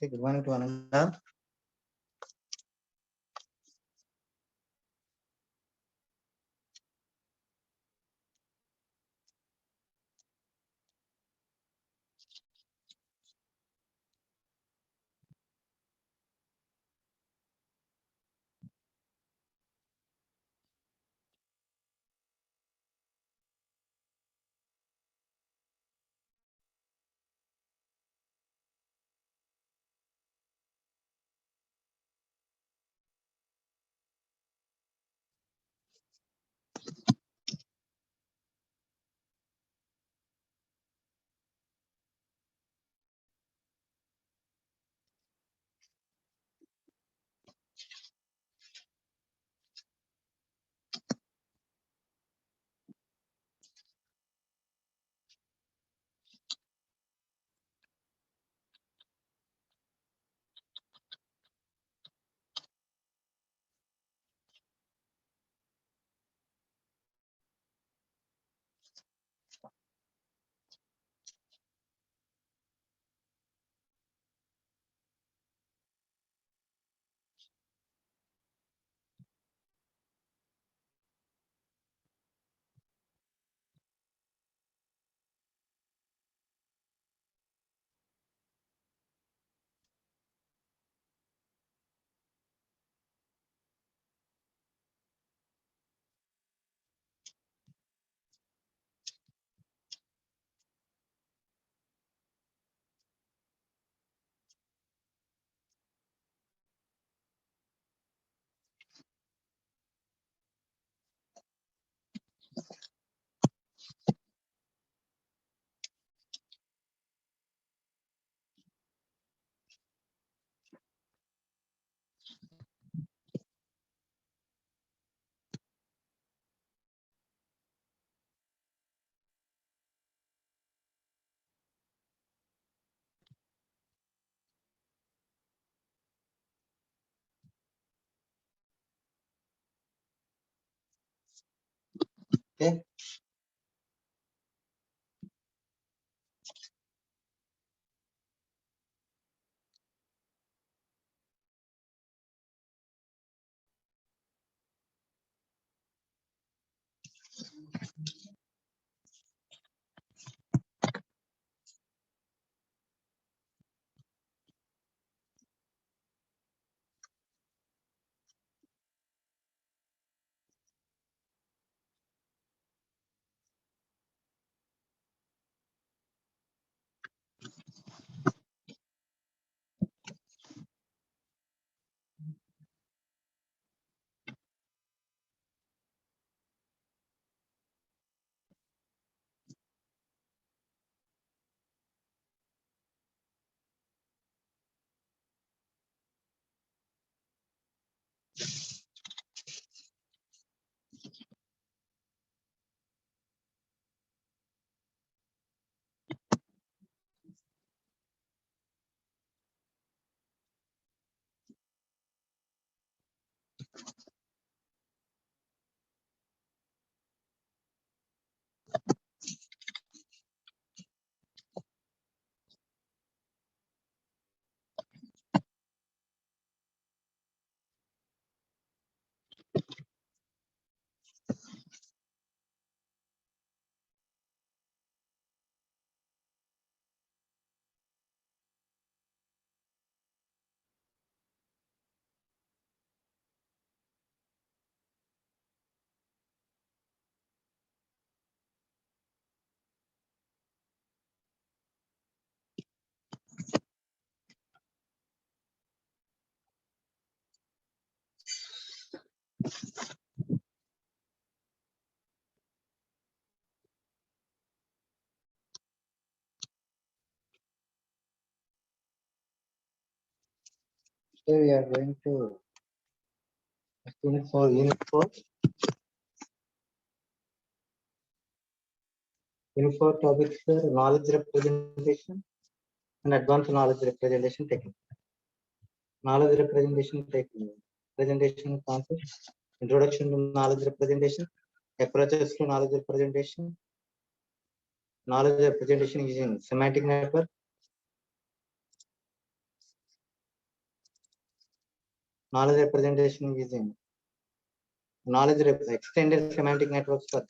Okay, good morning to one and all. Okay. Today we are going to Unit 4. Unit 4 topics are knowledge representation and advanced knowledge representation technique. Knowledge representation technique. Presentation concepts. Introduction to knowledge representation. Approaches to knowledge representation. Knowledge representation using semantic network. knowledge representation using extended semantic networks for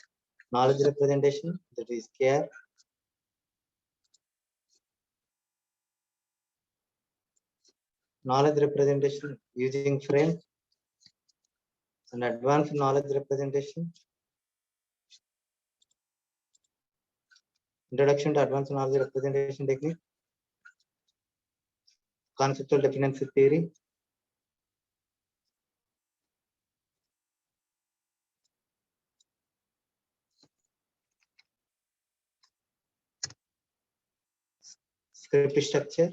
knowledge representation, that is KR. Knowledge representation using frames and advanced knowledge representation. Introduction to advanced knowledge representation technique. Conceptual dependency theory. Script structure.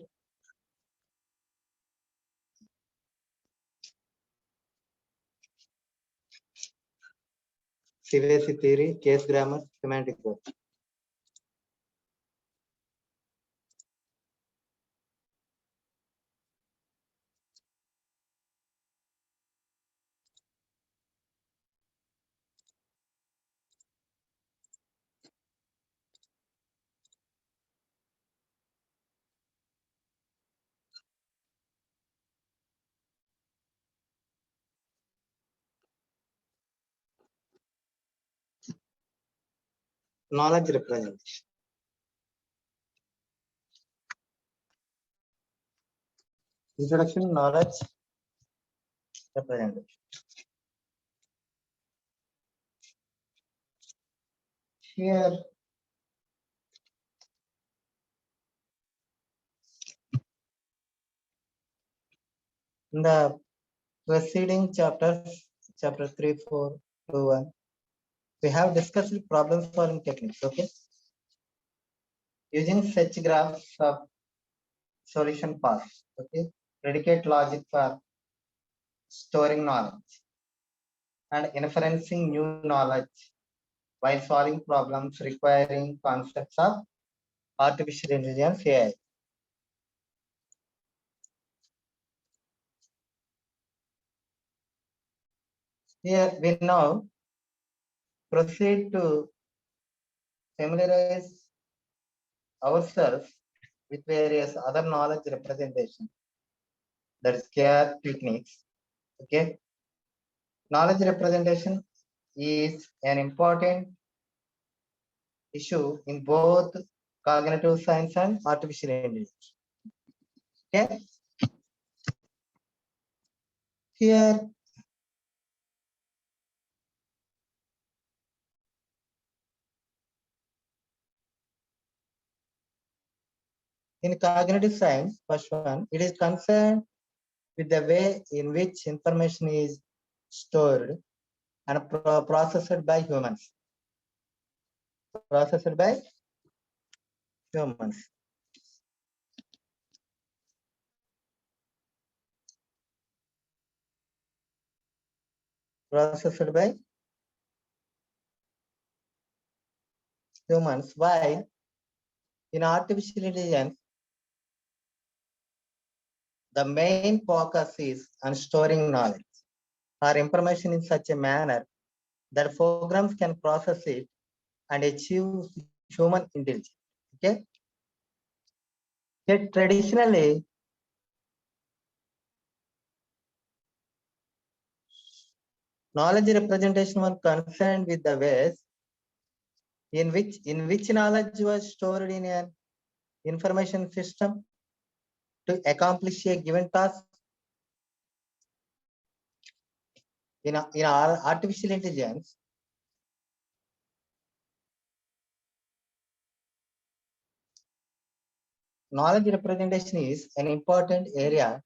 CVAC theory, case grammar, semantic work. Knowledge representation. Introduction to knowledge representation. Here, in the preceding chapters, chapter 3, 4, 2, 1, we have discussed problem solving techniques. Okay, using such graphs of solution path. Okay, predicate logic for storing knowledge and inferencing new knowledge while solving problems requiring concepts of artificial intelligence AI. Here we now proceed to familiarize ourselves with various other knowledge representation, that is KR techniques. Okay, knowledge representation is an important issue in both cognitive science and artificial intelligence. Okay, here in cognitive science, first one, it is concerned with the way in which information is stored and processed by humans. Processed by humans. Processed by humans. While in artificial intelligence, the main focus is on storing knowledge or information in such a manner that programs can process it and achieve human intelligence. Okay. Yet traditionally, knowledge representation was concerned with the ways in which knowledge was stored in an information system to accomplish a given task. In our artificial intelligence, knowledge representation is an important area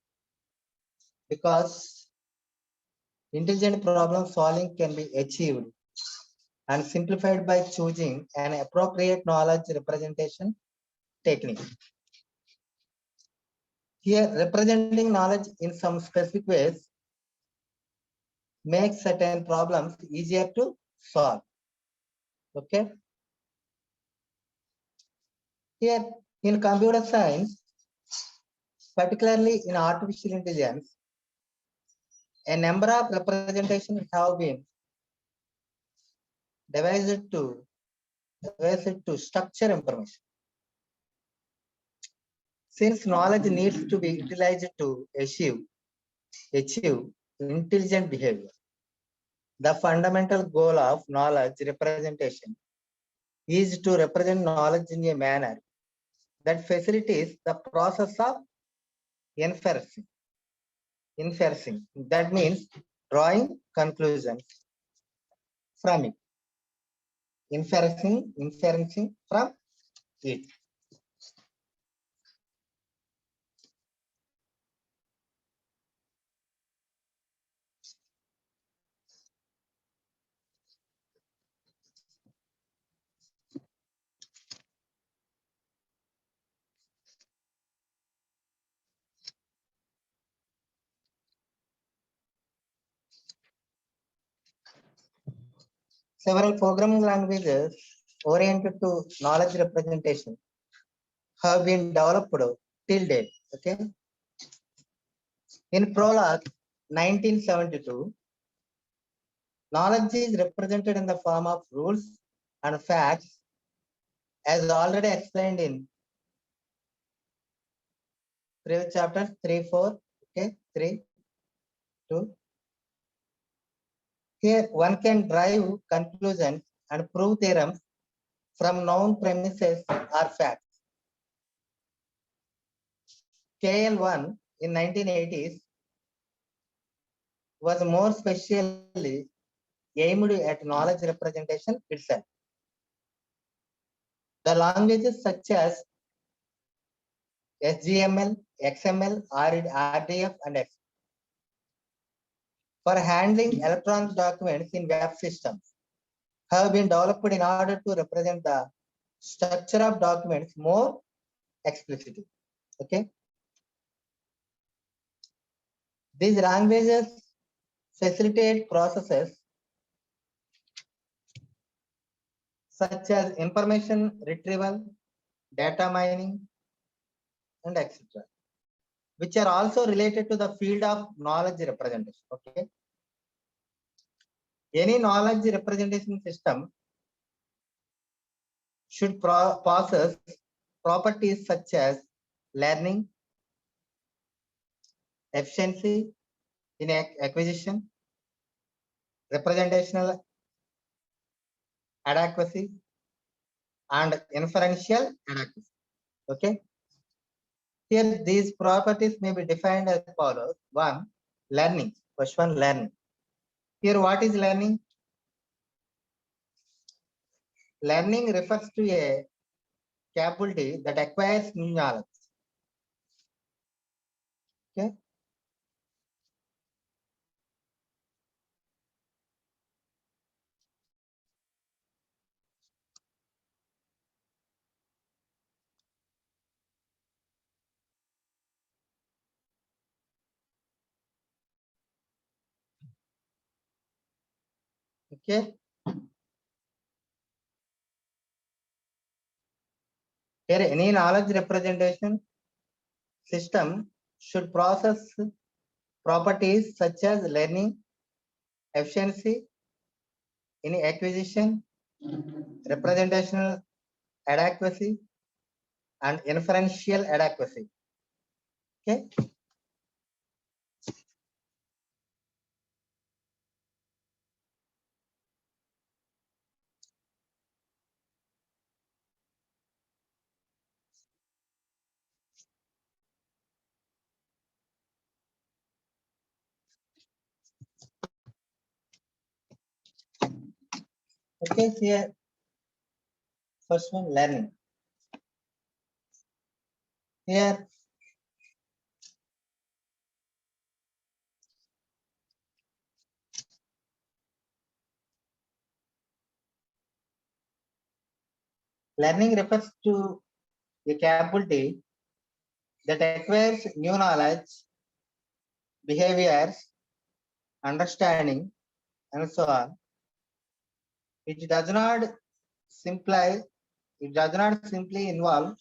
because intelligent problem solving can be achieved and simplified by choosing an appropriate knowledge representation technique. Here, representing knowledge in some specific ways makes certain problems easier to solve. Okay. Here, in computer science, particularly in artificial intelligence, a number of representations have been devised to structure information. Since knowledge needs to be utilized to achieve achieve intelligent behavior. The fundamental goal of knowledge representation is to represent knowledge in a manner that facilitates the process of inferencing. That means drawing conclusions from it. Inferencing from it. Several programming languages oriented to knowledge representation have been developed till date. Okay. In Prolog 1972, knowledge is represented in the form of rules and facts, as already explained in previous chapters 3, 4. Okay, 3, 2. Here, one can drive conclusions and prove theorems from known premises or facts. KL1 in 1980s was more specially aimed at knowledge representation itself. The languages such as SGML, XML, RDF, and X for handling electronic documents in web systems have been developed in order to represent the structure of documents more explicitly. Okay. These languages facilitate processes such as information retrieval, data mining, and etc., which are also related to the field of knowledge representation. Okay. Any knowledge representation system should possess properties such as learning, efficiency in acquisition, representational adequacy, and inferential adequacy. Okay. Here, these properties may be defined as follows. One, learning. First one, learning. Here, what is learning? Learning refers to a capability that acquires new knowledge. Okay. Okay. Here, any knowledge representation system should process properties such as learning, efficiency in acquisition, representational adequacy, and inferential adequacy. Okay. Okay, here first one, learning. Here learning refers to a capability that acquires new knowledge, behaviors, understanding, and so on. It does not simply involve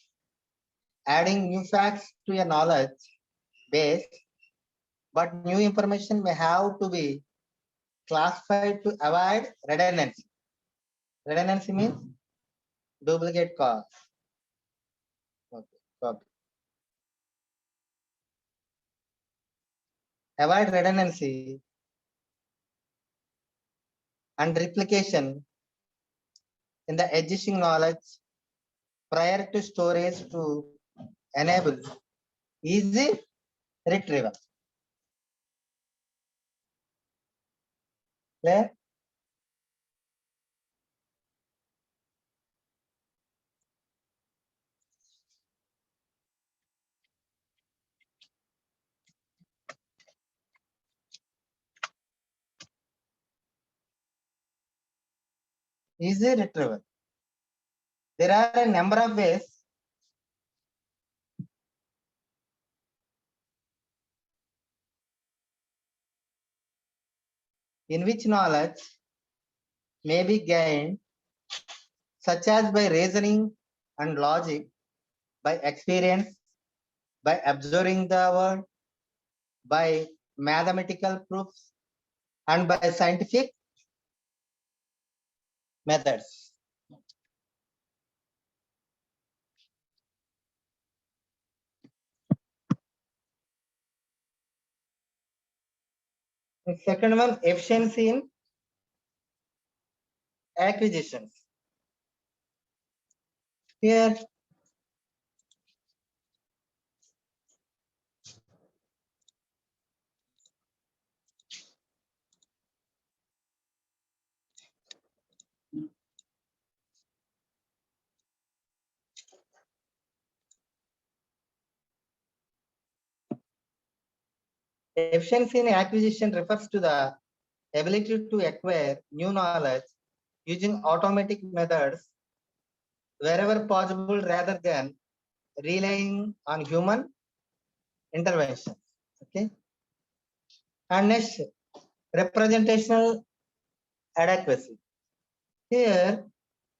adding new facts to a knowledge base, but new information may have to be classified to avoid redundancy. Redundancy means duplicate cost. Okay, copy. avoid redundancy and replication in the existing knowledge prior to storage to enable easy retrieval. Clear? Easy retrieval. There are a number of ways in which knowledge may be gained, such as by reasoning and logic, by experience, by observing the world, by mathematical proofs, and by scientific methods. The second one, efficiency in acquisitions. Here, efficiency in acquisition refers to the ability to acquire new knowledge using automatic methods wherever possible rather than relying on human intervention. Okay. And next, representational adequacy. Here,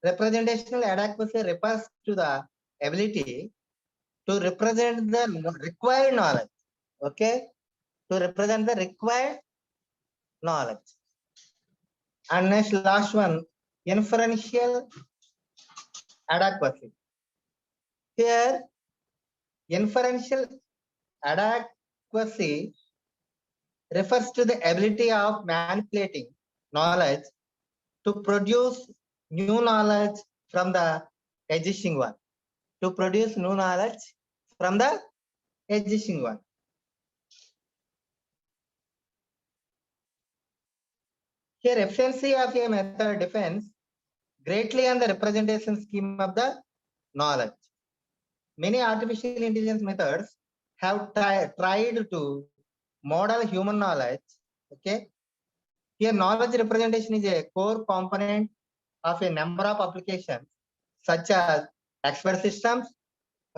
representational adequacy refers to the ability to represent the required knowledge. Okay. To represent the required knowledge. And next, last one, inferential adequacy. Here, inferential adequacy refers to the ability of manipulating knowledge to produce new knowledge from the existing one. To produce new knowledge from the existing one. Here, efficiency of a method depends greatly on the representation scheme of the knowledge. Many artificial intelligence methods have tried to model human knowledge. Okay. Here, knowledge representation is a core component of a number of applications, such as expert systems,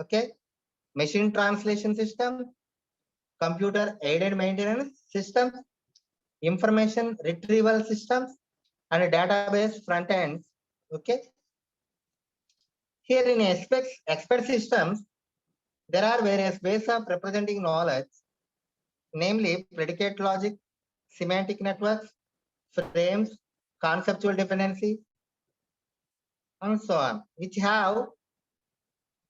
okay, machine translation systems, computer aided maintenance systems, information retrieval systems, and database front ends. Okay. Here in expert systems, there are various ways of representing knowledge, namely predicate logic, semantic networks, frames, conceptual dependency, and so on, which have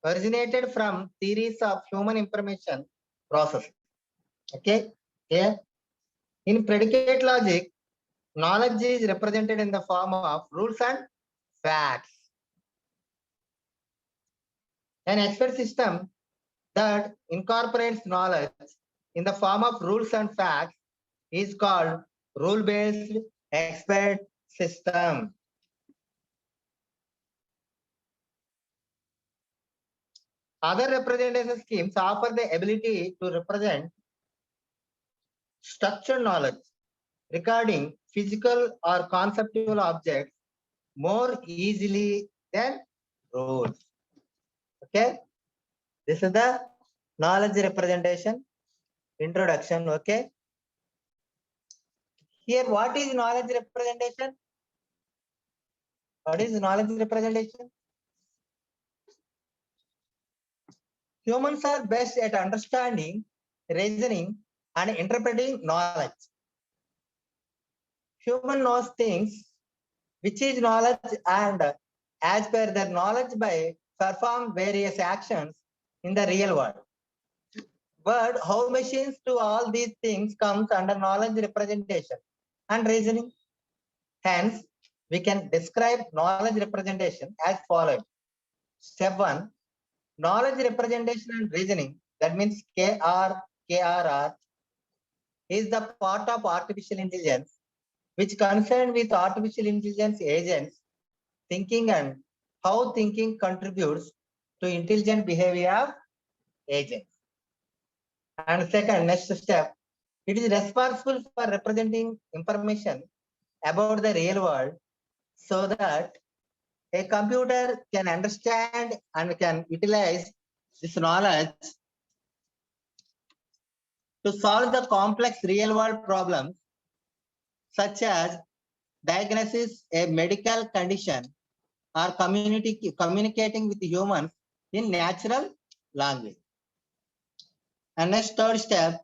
originated from theories of human information processing. Okay. Here, in predicate logic, knowledge is represented in the form of rules and facts. An expert system that incorporates knowledge in the form of rules and facts is called rule-based expert system. Other representation schemes offer the ability to represent structured knowledge regarding physical or conceptual objects more easily than rules. Okay. This is the knowledge representation introduction. Okay. Here, what is knowledge representation? What is knowledge representation? Humans are best at understanding, reasoning, and interpreting knowledge. Human knows things which is knowledge, and as per their knowledge by perform various actions in the real world. But how machines do all these things comes under knowledge representation and reasoning. Hence, we can describe knowledge representation as follows. Step 1, knowledge representation and reasoning, that means KRR, is the part of artificial intelligence which concerned with artificial intelligence agents thinking and how thinking contributes to intelligent behavior of agents. And second, next step, it is responsible for representing information about the real world so that a computer can understand and can utilize this knowledge to solve the complex real world problems such as diagnosis a medical condition or communicating with humans in natural language. And next, third step,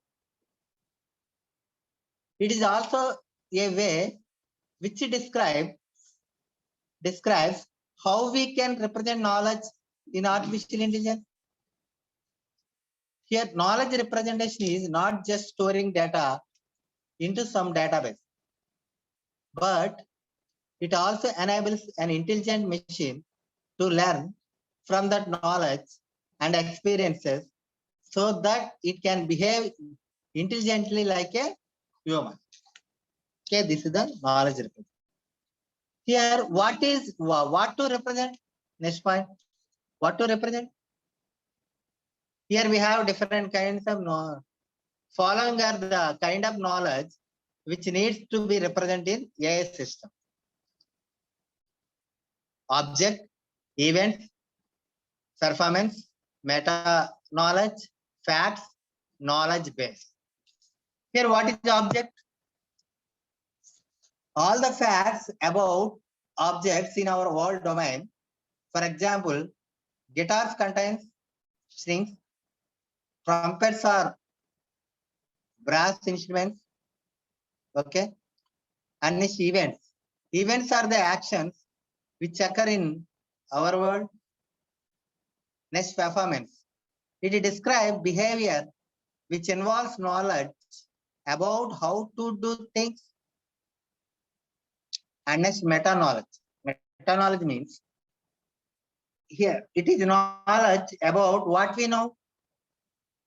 it is also a way which describes how we can represent knowledge in artificial intelligence. Here, knowledge representation is not just storing data into some database, but it also enables an intelligent machine to learn from that knowledge and experiences so that it can behave intelligently like a human. Okay, this is the knowledge representation. Here, what to represent? Next point, what to represent? Here we have different kinds of knowledge. Following are the kind of knowledge which needs to be represented in AI system. Object, events, performance, meta knowledge, facts, knowledge base. Here, what is the object? All the facts about objects in our world domain. For example, guitars contains strings, trumpets are brass instruments, okay, and next events. Events are the actions which occur in our world. Next, performance. It describes behavior which involves knowledge about how to do things. And next, meta knowledge. Meta knowledge means here it is knowledge about what we know.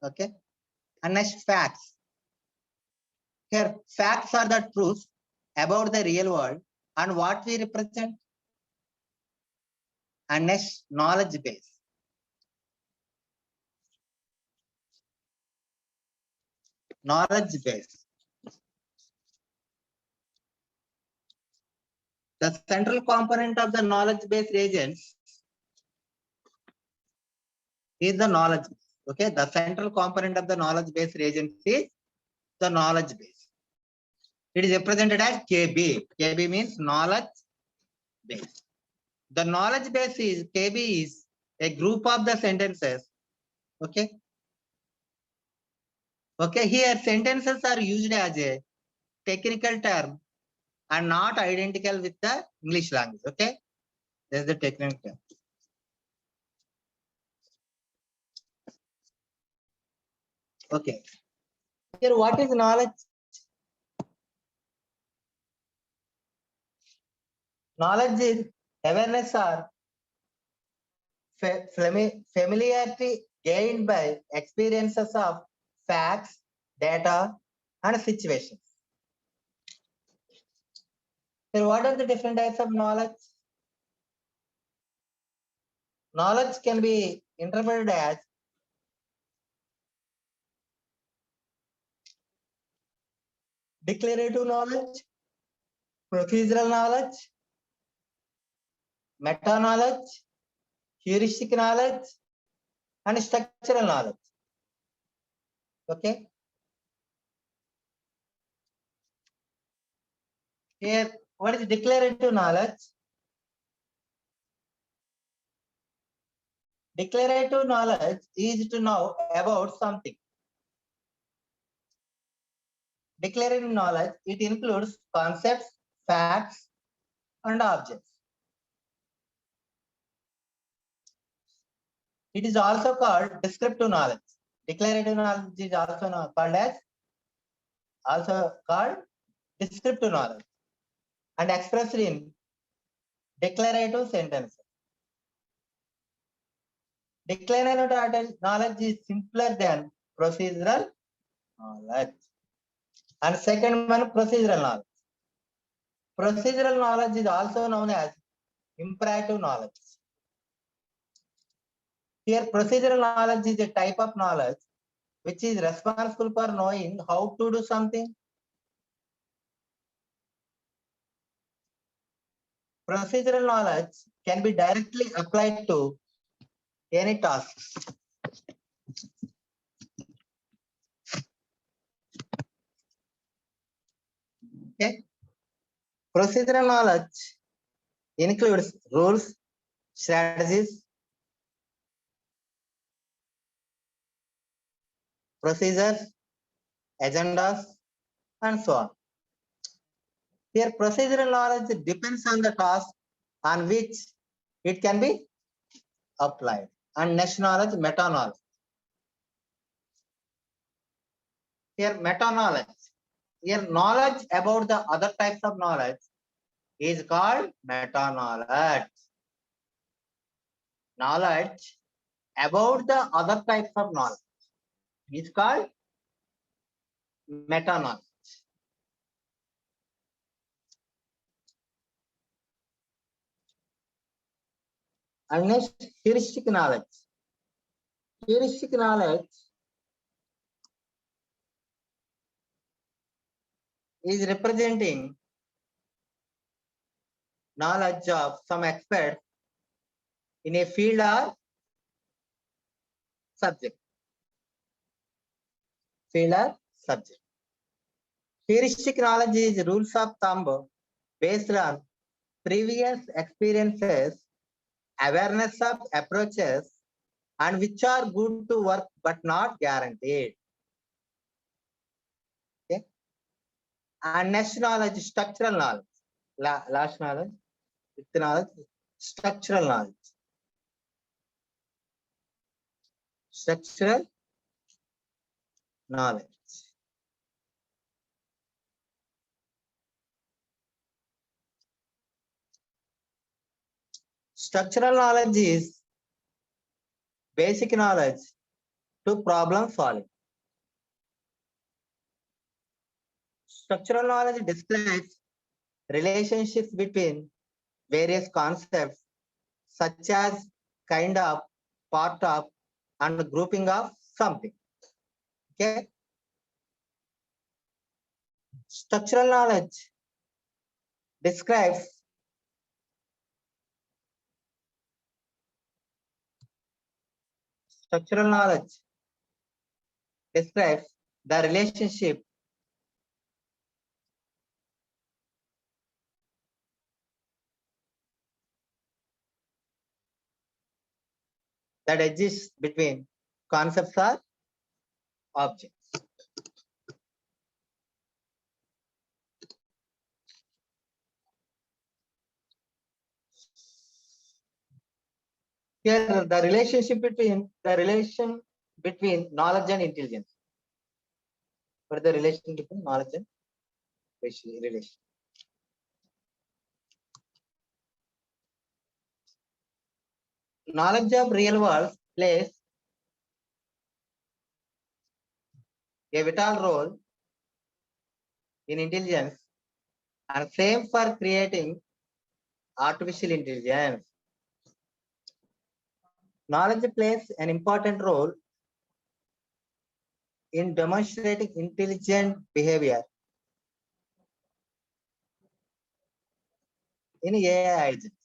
Okay. And next, facts. Here, facts are the truths about the real world and what we represent. And next, knowledge base. Knowledge base. The central component of the knowledge base agents is the knowledge base. Okay, the central component of the knowledge base agents is the knowledge base. It is represented as KB. KB means knowledge base. The knowledge base is KB is a group of the sentences. Okay. Okay, here sentences are used as a technical term and not identical with the English language. Okay, there's the technical term. Okay, here what is knowledge? Knowledge is awareness or familiarity gained by experiences of facts, data, and situations. Then what are the different types of knowledge? Knowledge can be interpreted as declarative knowledge, procedural knowledge, meta knowledge, heuristic knowledge, and structural knowledge. Okay. Here, what is declarative knowledge? Declarative knowledge is to know about something. Declarative knowledge, it includes concepts, facts, and objects. It is also called descriptive knowledge. Declarative knowledge is also called descriptive knowledge and expressed in declarative sentences. Declarative knowledge is simpler than procedural knowledge. And second one, procedural knowledge. Procedural knowledge is also known as imperative knowledge. Here, procedural knowledge is a type of knowledge which is responsible for knowing how to do something. Procedural knowledge can be directly applied to any task. Okay. Procedural knowledge includes rules, strategies, procedures, agendas, and so on. Here, procedural knowledge depends on the task on which it can be applied. And next knowledge, meta knowledge. Here, meta knowledge. Here, knowledge about the other types of knowledge is called meta knowledge. Knowledge about the other types of knowledge is called meta knowledge. And next, heuristic knowledge. Heuristic knowledge is representing knowledge of some expert in a field or subject. Field or subject. Heuristic knowledge is rules of thumb based on previous experiences, awareness of approaches, and which are good to work but not guaranteed. Okay. And next knowledge, structural knowledge. Last knowledge, fifth knowledge, structural knowledge. Structural knowledge. Structural knowledge is basic knowledge to problem solving. Structural knowledge describes relationships between various concepts such as kind of, part of, and grouping of something. Okay. Structural knowledge describes the relationship that exists between concepts or objects. Here, the relation between knowledge and intelligence. What is the relation between knowledge and relation? Knowledge of real world plays a vital role in intelligence, and same for creating artificial intelligence. Knowledge plays an important role in demonstrating intelligent behavior in AI agents.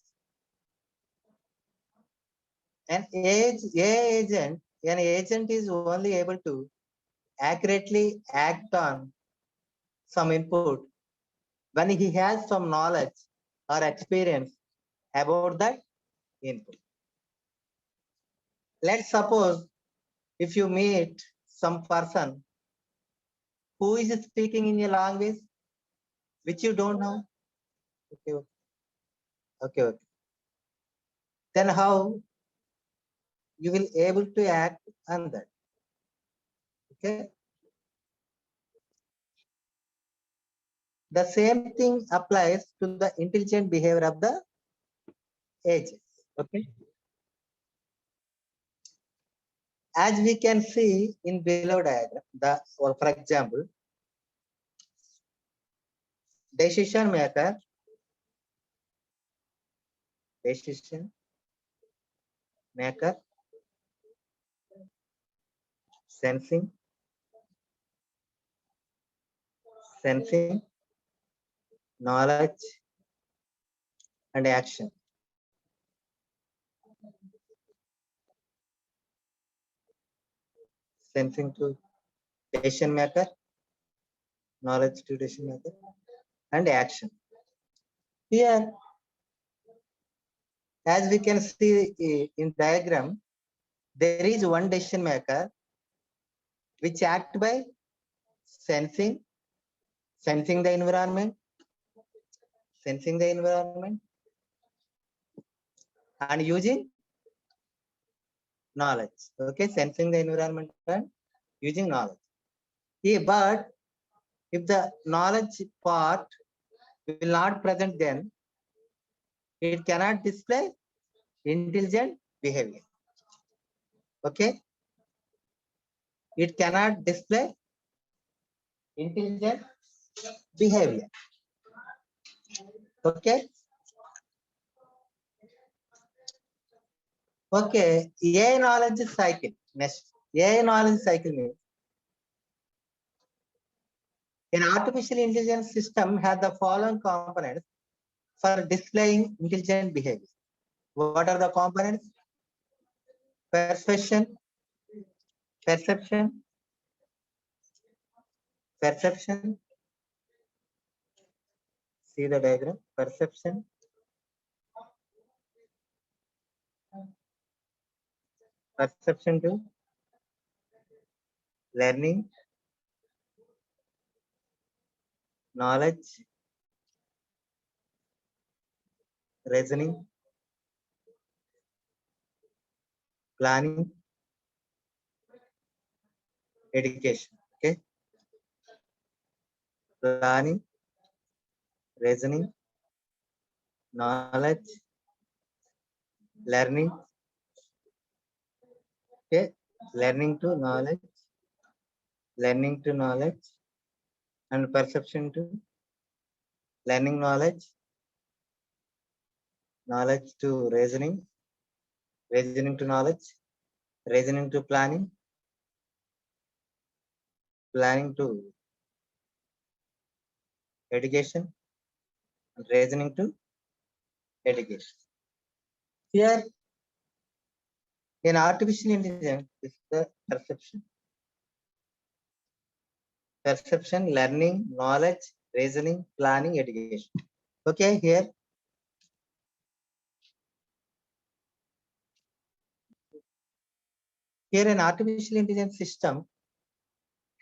An agent is only able to accurately act on some input when he has some knowledge or experience about that input. Let's suppose if you meet some person who is speaking in a language which you don't know. Okay. Then how you will able to act on that? Okay. The same thing applies to the intelligent behavior of the agents. Okay. As we can see in below diagram, or for example, decision maker, sensing, knowledge, and action. Sensing to decision maker, knowledge to decision maker, and action. Here, as we can see in diagram, there is one decision maker which act by sensing the environment, and using knowledge. Okay, sensing the environment and using knowledge. Yeah, but if the knowledge part will not present, then it cannot display intelligent behavior. Okay, it cannot display intelligent behavior. Okay. Okay, AI knowledge cycle. Next, AI knowledge cycle means an artificial intelligence system has the following components for displaying intelligent behavior. What are the components? Perception, see the diagram, perception, to learning, knowledge, reasoning, planning, education. Okay, planning, reasoning, knowledge, learning. Okay, learning to knowledge, and perception to learning, knowledge to reasoning to knowledge, reasoning to planning to education, and reasoning to education. Here, in artificial intelligence, is the perception, learning, knowledge, reasoning, planning, education. Okay, here an artificial intelligence system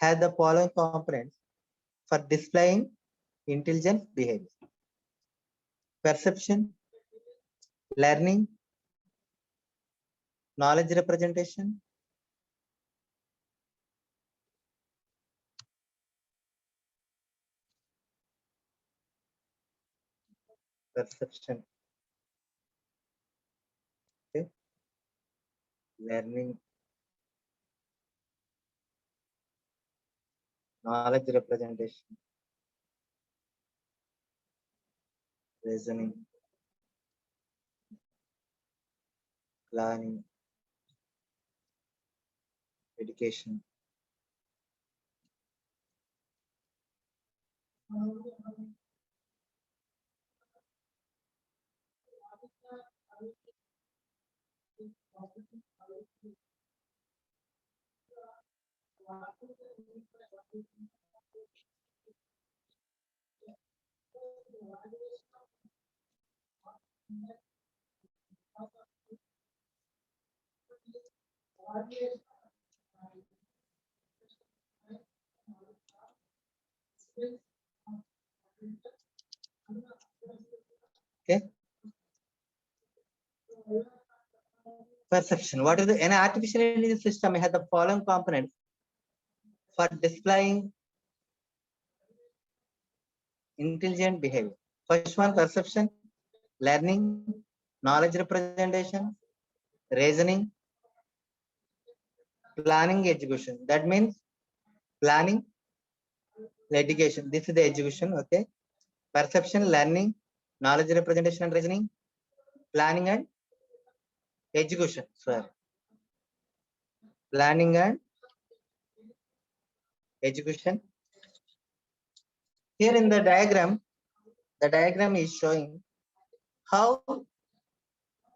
has the following components for displaying intelligent behavior: perception, learning, knowledge representation, perception, okay, learning, knowledge representation, reasoning, planning, education. Okay. Perception. What is an artificial intelligence system has the following components for displaying intelligent behavior. First one, perception, learning, knowledge representation, reasoning, planning, execution. That means planning, litigation. This is the execution. Okay. Perception, learning, knowledge representation and reasoning, planning and execution. Sorry. Planning and execution. Here in the diagram is showing how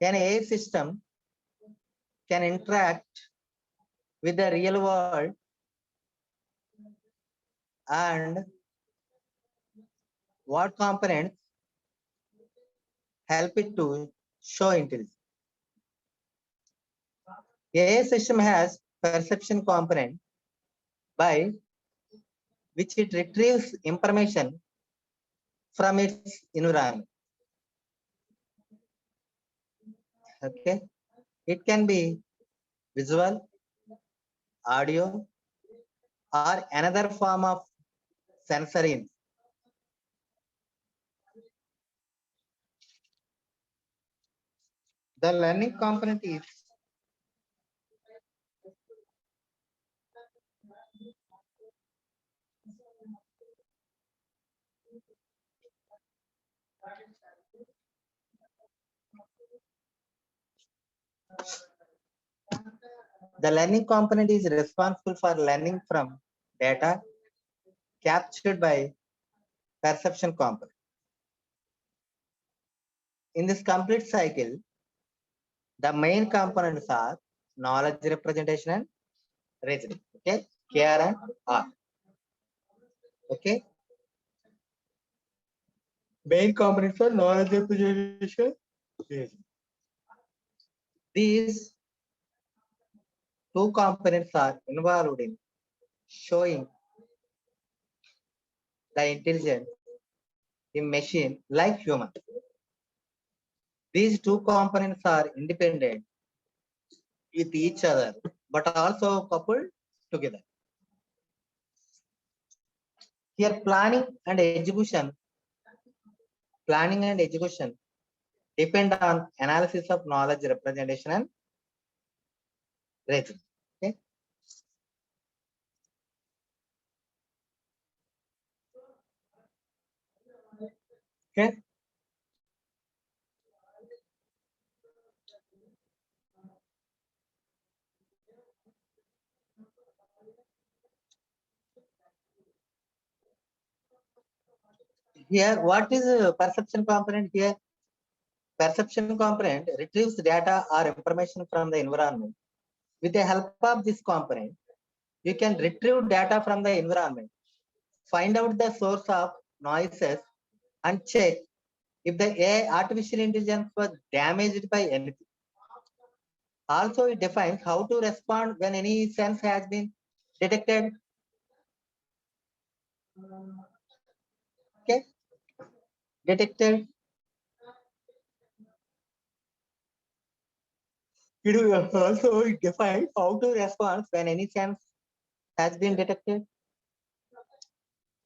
an AI system can interact with the real world and what components help it to show intelligence. AI system has perception component by which it retrieves information from its environment. Okay, it can be visual, audio, or another form of sensory. The learning component is responsible for learning from data captured by perception component. In this complete cycle, the main components are knowledge representation and reasoning. Okay, KR and R. Okay, main components are knowledge representation, reasoning. These two components are involved in showing the intelligence in machine like human. These two components are independent with each other, but also coupled together. Here, planning and execution depend on analysis of knowledge representation and reasoning. Okay. Okay. Here, what is a perception component here? Perception component retrieves data or information from the environment. With the help of this component, you can retrieve data from the environment, find out the source of noises, and check if the AI artificial intelligence was damaged by anything. Also, it defines how to respond when any sense has been detected. Okay, detected. It defines how to respond when any sense has been detected.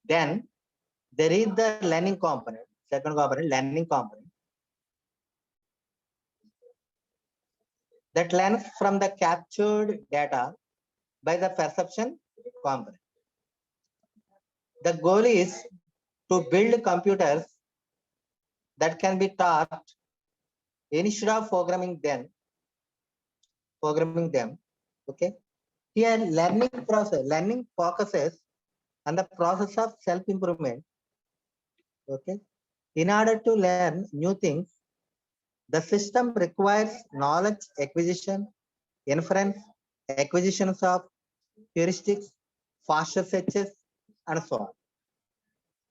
Then there is the learning component, second component, learning component, that learns from the captured data by the perception component. The goal is to build computers that can be taught instead of programming them. Okay. Here, learning focuses on the process of self-improvement. Okay. In order to learn new things, the system requires knowledge acquisition, inference, acquisitions of heuristics, faster searches, and so on.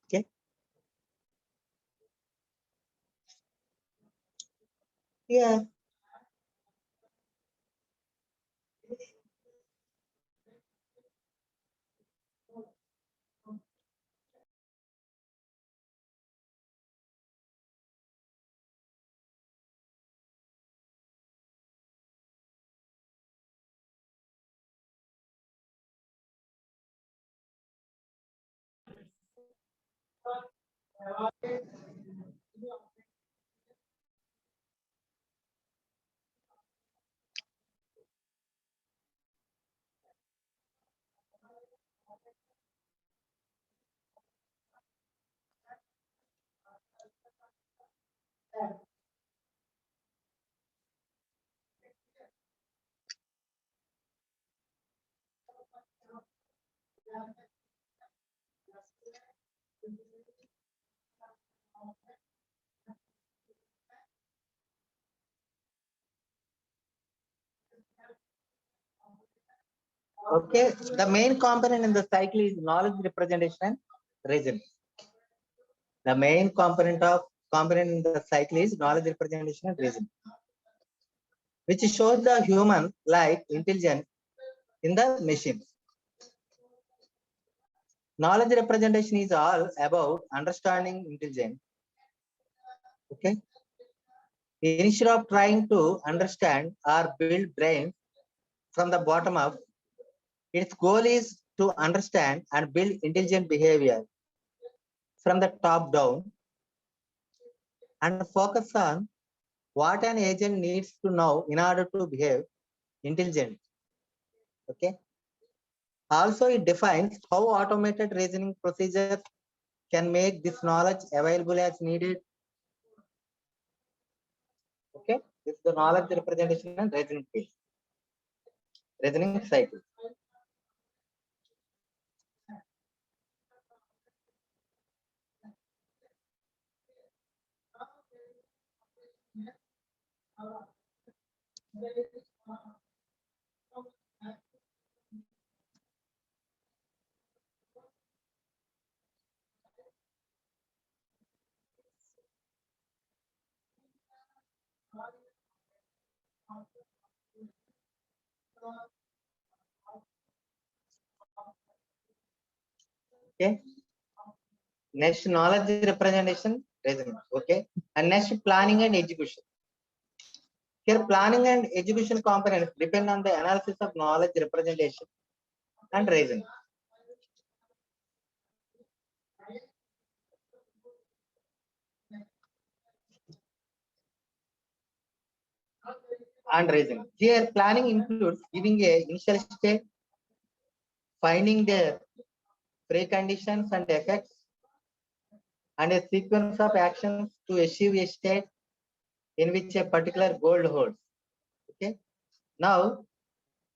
Okay. Yeah. Okay, the main component in the cycle is knowledge representation and reasoning. The main component in the cycle is knowledge representation and reasoning, which shows the human like intelligence in the machine. Knowledge representation is all about understanding intelligence. Okay. Instead of trying to understand or build brains from the bottom up, its goal is to understand and build intelligent behavior from the top down and focus on what an agent needs to know in order to behave intelligent. Okay. Also, it defines how automated reasoning procedures can make this knowledge available as needed. Okay, this is the knowledge representation and reasoning phase, reasoning cycle. Okay. Next, knowledge representation, reasoning. Okay. And next, planning and execution. Here, planning and execution components depend on the analysis of knowledge representation and reasoning. And reasoning. Here, planning includes giving a initial state, finding their preconditions and effects, and a sequence of actions to achieve a state in which a particular goal holds. Okay. Now,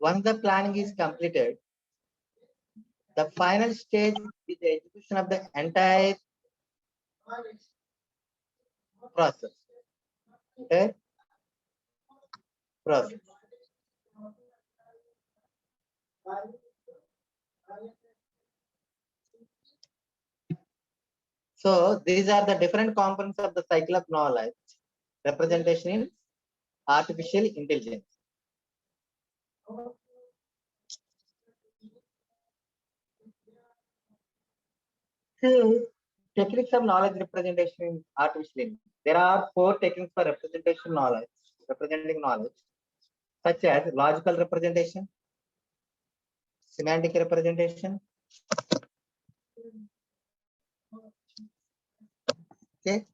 once the planning is completed, the final stage is the execution of the entire process. Okay. Process. So these are the different components of the cycle of knowledge representation in artificial intelligence. Techniques of knowledge representation in artificial intelligence. There are 4 techniques for representation knowledge, representing knowledge, such as logical representation, semantic representation. Okay.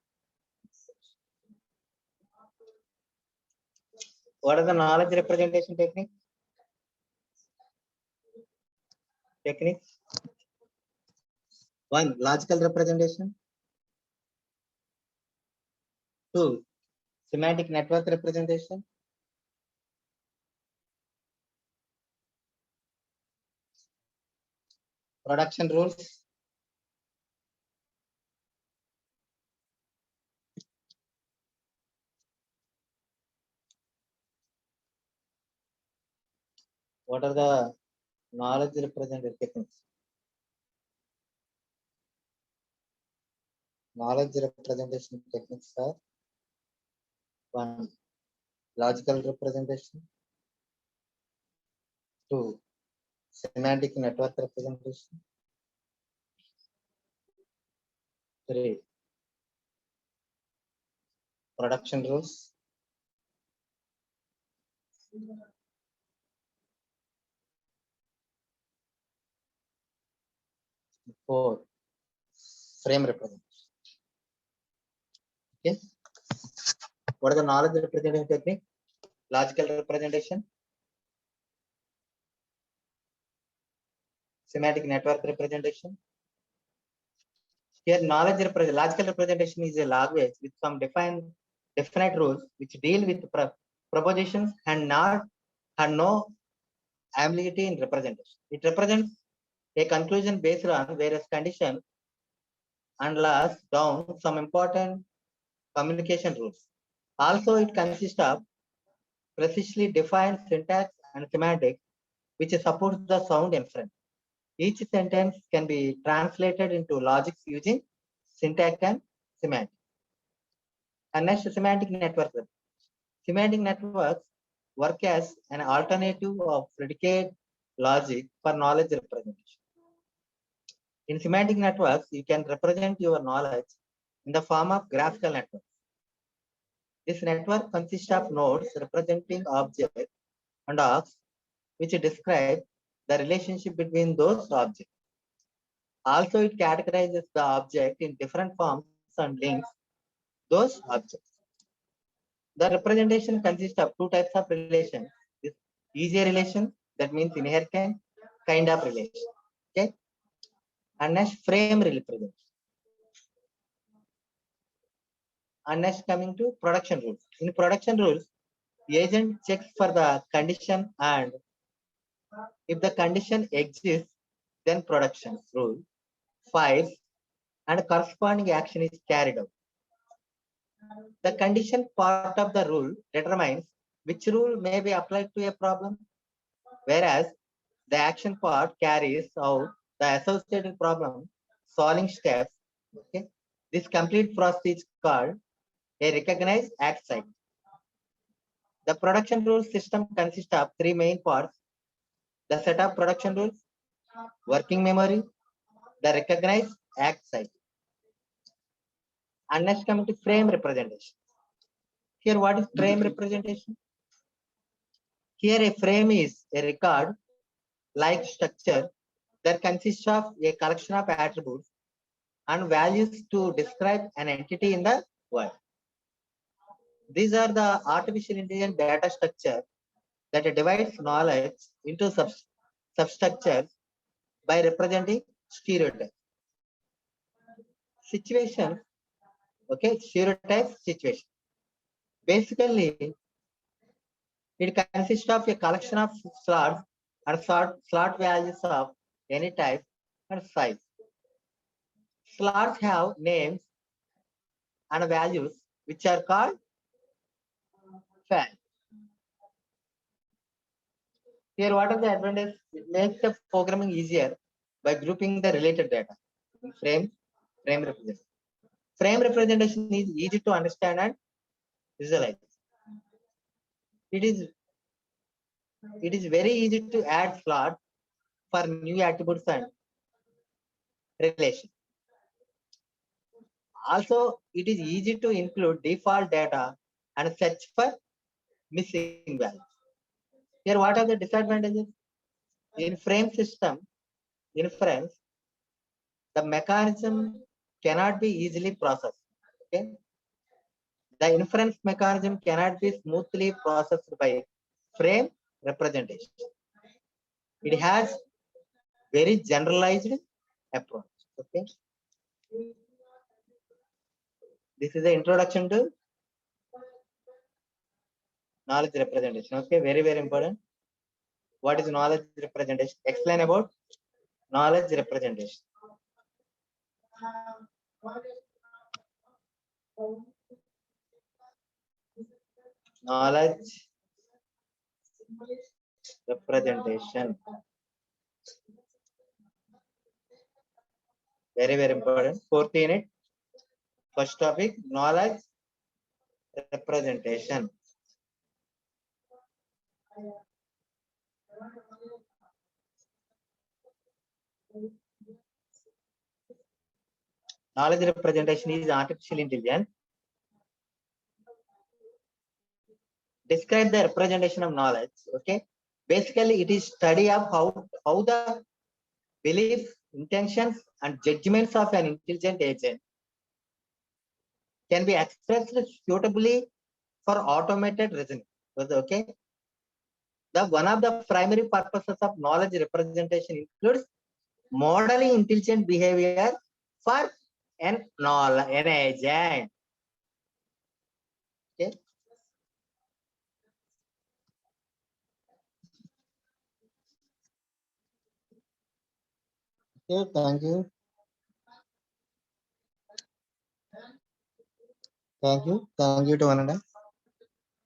What are the knowledge representation techniques? Techniques. 1. Logical representation. 2. Semantic network representation. Production rules. What are the knowledge representation techniques? Knowledge representation techniques are 1. Logical representation. 2. Semantic network representation. 3. Production rules. 4. Frame representation. Okay. What is the knowledge representation technique? Logical representation, semantic network representation. Here, logical representation is a language with some definite rules which deal with propositions and no ambiguity in representation. It represents a conclusion based on various conditions and lays down some important communication rules. Also, it consists of precisely defined syntax and semantics which supports the sound inference. Each sentence can be translated into logic using syntax and semantics. And next, semantic networks. Semantic networks work as an alternative of predicate logic for knowledge representation. In semantic networks, you can represent your knowledge in the form of graphical networks. This network consists of nodes representing objects and arcs which describe the relationship between those objects. Also, it categorizes the object in different forms and links those objects. The representation consists of two types of relations. This easy relation, that means inheritance kind of relation. Okay. And next, frame representation. And next, coming to production rules. In production rules, the agent checks for the condition, and if the condition exists, then production rule fires and corresponding action is carried out. The condition part of the rule determines which rule may be applied to a problem, whereas the action part carries out the associated problem solving steps. Okay. This complete process is called a recognized act cycle. The production rule system consists of three main parts: the set of production rules, working memory, the recognized act cycle. And next, coming to frame representation. Here, what is frame representation? Here, a frame is a record like structure that consists of a collection of attributes and values to describe an entity in the world. These are the artificial intelligence data structure that divides knowledge into substructures by representing stereotypes. Situation, okay, stereotype situation. Basically, it consists of a collection of slots and slot values of any type and size. Slots have names and values which are called fields. Here, what are the advantages? It makes the programming easier by grouping the related data in frame representation. Frame representation is easy to understand and visualize. It is very easy to add slots for new attributes and relations. Also, it is easy to include default data and search for missing values. Here, what are the disadvantages? In frame system inference, the mechanism cannot be easily processed. Okay? The inference mechanism cannot be smoothly processed by frame representation. It has very generalized approach. Okay. This is the introduction to knowledge representation. Okay, very, very important. What is knowledge representation? Explain about knowledge representation. Knowledge representation. Very, very important. Fourth unit. First topic, knowledge representation. Knowledge representation is artificial intelligence. Describe the representation of knowledge. Okay. Basically, it is study of how the beliefs, intentions, and judgments of an intelligent agent can be expressed suitably for automated reasoning. Okay. The one of the primary purposes of knowledge representation includes modeling intelligent behavior for an agent. Okay. Okay, thank you. Thank you to one and all.